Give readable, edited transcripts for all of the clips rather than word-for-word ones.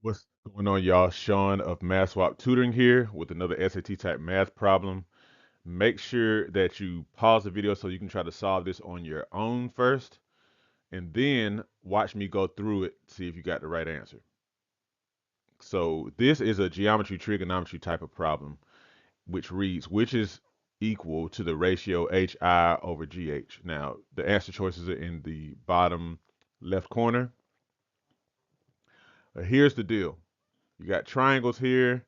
What's going on, y'all? Sean of Math Swap Tutoring here with another SAT type math problem. Make sure that you pause the video so you can try to solve this on your own first, and then watch me go through it, see if you got the right answer. So this is a geometry trigonometry type of problem, which reads, which is equal to the ratio HI over GH. Now, the answer choices are in the bottom left corner. Here's the deal. You got triangles here.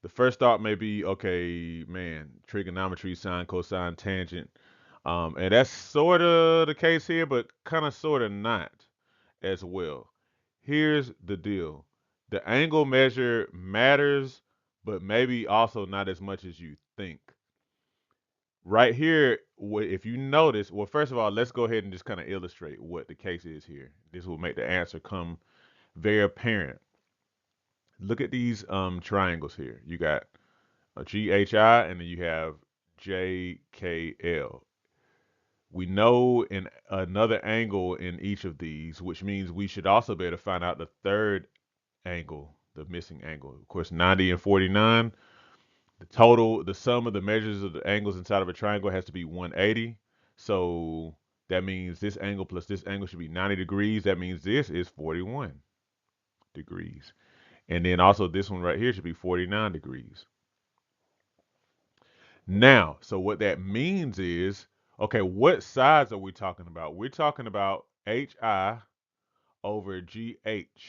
The first thought may be, okay, man, trigonometry, sine, cosine, tangent. And that's sort of the case here, but kind of sort of not as well. Here's the deal. The angle measure matters, but maybe also not as much as you think. Right here, if you notice, well, first of all, let's go ahead and just kind of illustrate what the case is here. This will make the answer come very apparent. Look at these triangles here. You got a GHI, and then you have JKL. We know in another angle in each of these, which means we should also be able to find out the third angle, the missing angle. Of course, 90 and 49. The sum of the measures of the angles inside of a triangle has to be 180. So that means this angle plus this angle should be 90 degrees. That means this is 41 degrees. And then also this one right here should be 49 degrees. Now, so what that means is, okay, what sides are we talking about? We're talking about HI over GH.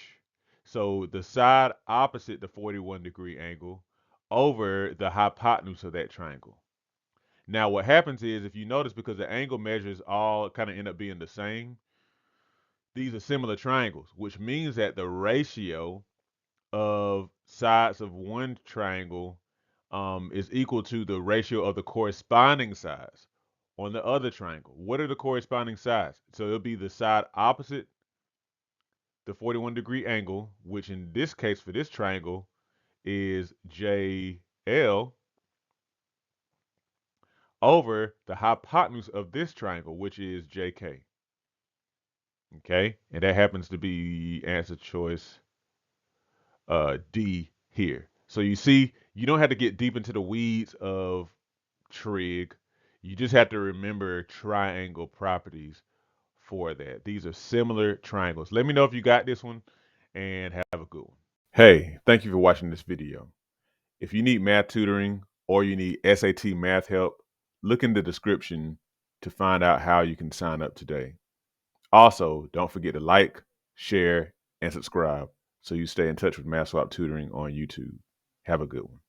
So the side opposite the 41-degree angle over the hypotenuse of that triangle. Now, what happens is, if you notice, because the angle measures all kind of end up being the same, these are similar triangles, which means that the ratio of sides of one triangle is equal to the ratio of the corresponding sides on the other triangle. What are the corresponding sides? So it'll be the side opposite the 41-degree angle, which in this case for this triangle is JL, over the hypotenuse of this triangle, which is JK. Okay, and that happens to be answer choice D here. So you see, you don't have to get deep into the weeds of trig. You just have to remember triangle properties for that. These are similar triangles. Let me know if you got this one, and have a good one. Hey, thank you for watching this video. If you need math tutoring or you need SAT math help, look in the description to find out how you can sign up today. Also, don't forget to like, share, and subscribe so you stay in touch with Math Swap Tutoring on YouTube. Have a good one.